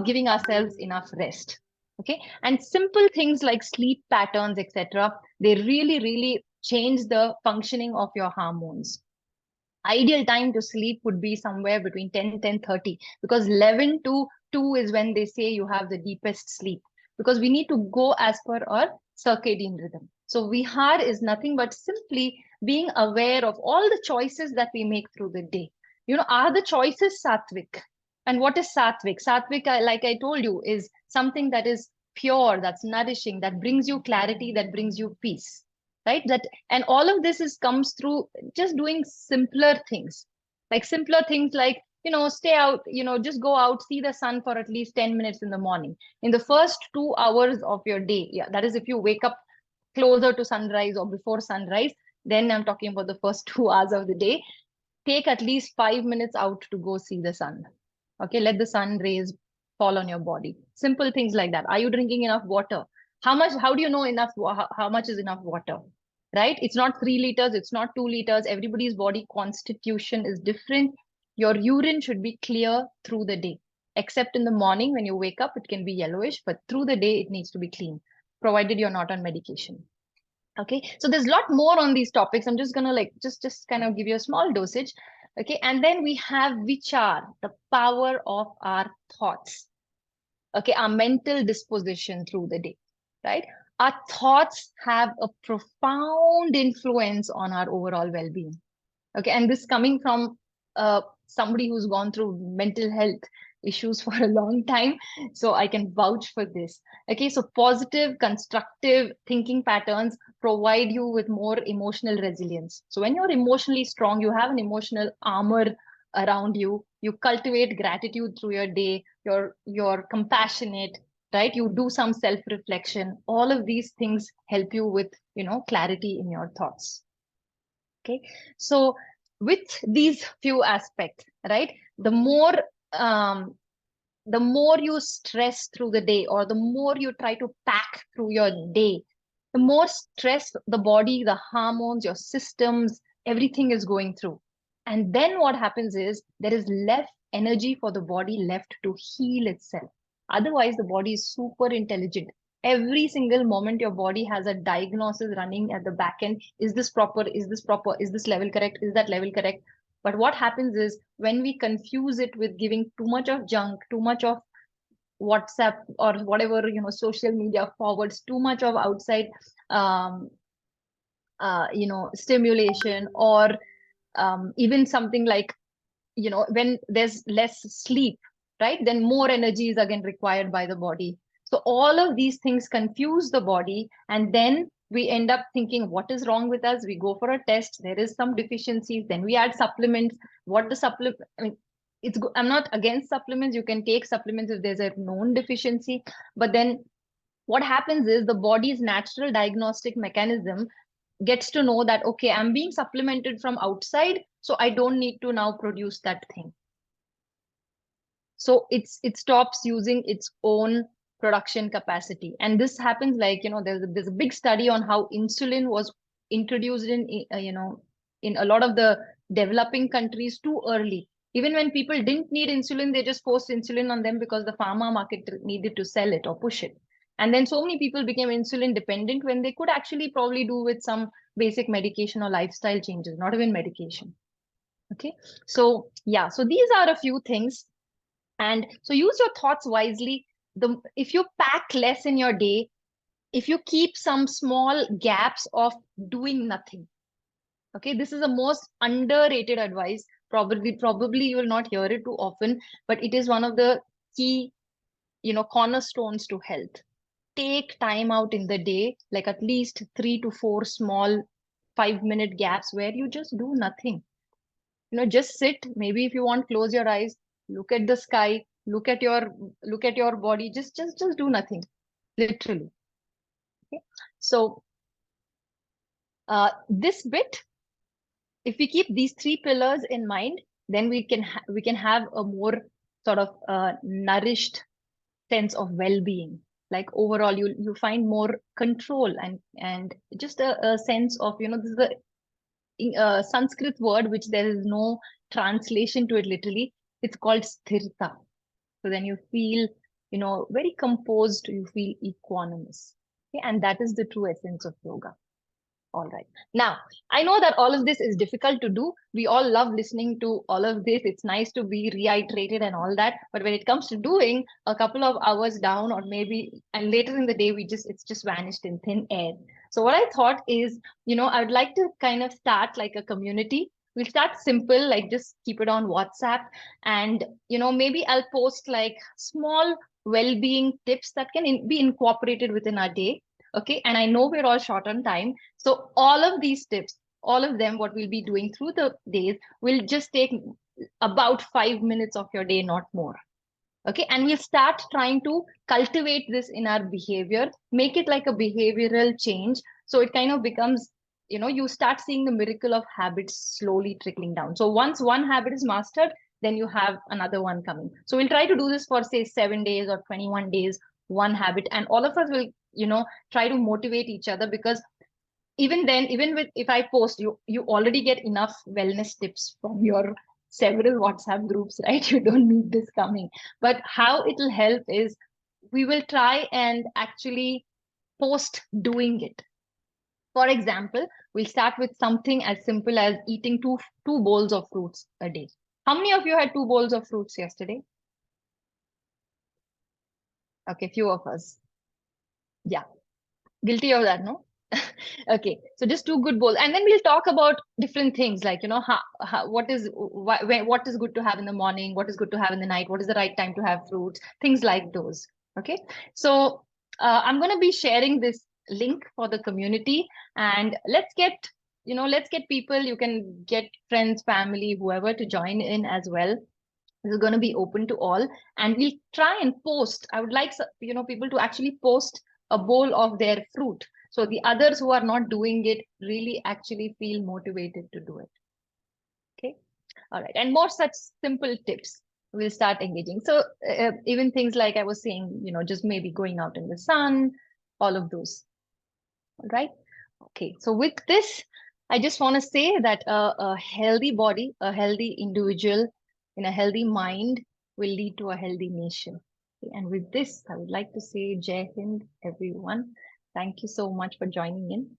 giving ourselves enough rest. Okay, and simple things like sleep patterns, etc., they really really change the functioning of your hormones. Ideal time to sleep would be somewhere between 10 10:30, because 11 to 2 is when they say you have the deepest sleep, because we need to go as per our circadian rhythm. So vihar is nothing but simply being aware of all the choices that we make through the day. Are the choices sattvic? And what is sattvic? Sattvic, like I told you, is something that is pure, that's nourishing, that brings you clarity, that brings you peace, right? That, and all of this is comes through just doing simpler things like stay out, just go out, see the sun for at least 10 minutes in the morning, in the first 2 hours of your day. Yeah, that is if you wake up closer to sunrise or before sunrise, then I'm talking about the first 2 hours of the day. Take at least 5 minutes out to go see the sun. Okay, let the sun rays fall on your body. Simple things like that. Are you drinking enough water? How do you know enough? How much is enough water? Right? It's not 3 liters, it's not 2 liters. Everybody's body constitution is different. Your urine should be clear through the day, except in the morning when you wake up, it can be yellowish, but through the day, it needs to be clean, provided you're not on medication. Okay, so there's a lot more on these topics. I'm just gonna like just kind of give you a small dosage. Okay, and then we have vichar, the power of our thoughts. Okay, our mental disposition through the day, right? Our thoughts have a profound influence on our overall well-being. Okay, and this coming from somebody who's gone through mental health issues for a long time, so I can vouch for this. Okay, so positive constructive thinking patterns provide you with more emotional resilience. So when you're emotionally strong, you have an emotional armor around you, you cultivate gratitude through your day, you're compassionate, right? You do some self reflection. All of these things help you with clarity in your thoughts. Okay, so with these few aspects, right, um, the more you stress through the day, or the more you try to pack through your day, the more stress the body, the hormones, your systems, everything is going through. And then what happens is there is less energy for the body left to heal itself. Otherwise, the body is super intelligent. Every single moment, your body has a diagnosis running at the back end. Is this proper? Is this proper? Is this level correct? Is that level correct? But what happens is when we confuse it with giving too much of junk, too much of WhatsApp or whatever, social media forwards, too much of outside um, stimulation, or even something like, when there's less sleep, right, then more energy is again required by the body. So all of these things confuse the body, and then we end up thinking what is wrong with us. We go for a test, there is some deficiencies, then we add supplements. What the supplement, I mean, I'm not against supplements. You can take supplements if there's a known deficiency, but then what happens is the body's natural diagnostic mechanism gets to know that, okay, I'm being supplemented from outside, so I don't need to now produce that thing. So it stops using its own production capacity. And this happens, like, there's a big study on how insulin was introduced in a lot of the developing countries too early. Even when people didn't need insulin, they just forced insulin on them because the pharma market needed to sell it or push it. And then so many people became insulin dependent when they could actually probably do with some basic medication or lifestyle changes, not even medication. Okay. So yeah, so these are a few things. And so use your thoughts wisely. If you pack less in your day, if you keep some small gaps of doing nothing, okay, this is the most underrated advice. Probably you will not hear it too often, but it is one of the key, cornerstones to health. Take time out in the day, like at least 3 to 4 small 5-minute gaps where you just do nothing. Just sit. Maybe if you want, close your eyes, look at the sky, look at your body, just do nothing, literally. Okay. So this bit, if we keep these 3 pillars in mind, then we can have a more sort of nourished sense of well-being. Like overall, you find more control, and just a sense of, this is a Sanskrit word which there is no translation to it literally. It's called sthirta. So then you feel, very composed, you feel equanimous. Okay? And that is the true essence of yoga. All right. Now, I know that all of this is difficult to do. We all love listening to all of this. It's nice to be reiterated and all that. But when it comes to doing a couple of hours down, or maybe, and later in the day, it's just vanished in thin air. So what I thought is, I'd like to kind of start like a community. We'll start simple, like just keep it on WhatsApp. And, maybe I'll post like small well-being tips that can be incorporated within our day. Okay. And I know we're all short on time. So all of these tips, all of them, what we'll be doing through the days will just take about 5 minutes of your day, not more. Okay. And we'll start trying to cultivate this in our behavior, make it like a behavioral change. So it kind of becomes, you start seeing the miracle of habits slowly trickling down. So once one habit is mastered, then you have another one coming. So we'll try to do this for say 7 days or 21 days, one habit. And all of us will, try to motivate each other, because even then, even with, if I post, you already get enough wellness tips from your several WhatsApp groups, right? You don't need this coming. But how it'll help is we will try and actually post doing it. For example, we'll start with something as simple as eating two bowls of fruits a day. How many of you had 2 bowls of fruits yesterday? Okay, few of us. Yeah, guilty of that, no? Okay, so just 2 good bowls, and then we'll talk about different things, like, what is good to have in the morning, what is good to have in the night, what is the right time to have fruits, things like those. Okay, so I'm going to be sharing this link for the community, and let's get people. You can get friends, family, whoever to join in as well. This is going to be open to all, and we'll try and post. I would like people to actually post a bowl of their fruit, so the others who are not doing it really actually feel motivated to do it. Okay. All right. And more such simple tips, we'll start engaging. So even things like I was saying, just maybe going out in the sun, all of those. All right. Okay. So with this, I just want to say that a healthy body, a healthy individual in a healthy mind will lead to a healthy nation. Okay, and with this, I would like to say Jai Hind, everyone. Thank you so much for joining in.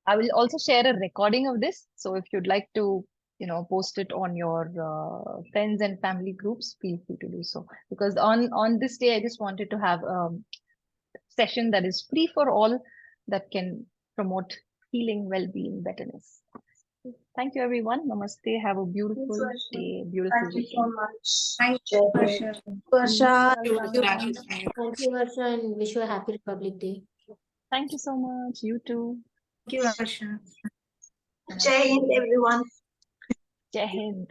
I will also share a recording of this. So if you'd like to, post it on your friends and family groups, feel free to do so. Because on this day, I just wanted to have a session that is free for all, that can promote healing, well-being, betterness. Thank you, everyone. Namaste. Have a beautiful day, beautiful weekend. Thank you, Varsha. Varsha, Welcome. thank you, Varsha, and wish you a happy Republic Day. Thank you so much. You too. Thank you, Varsha. Jai Hind, everyone. Jai Hind.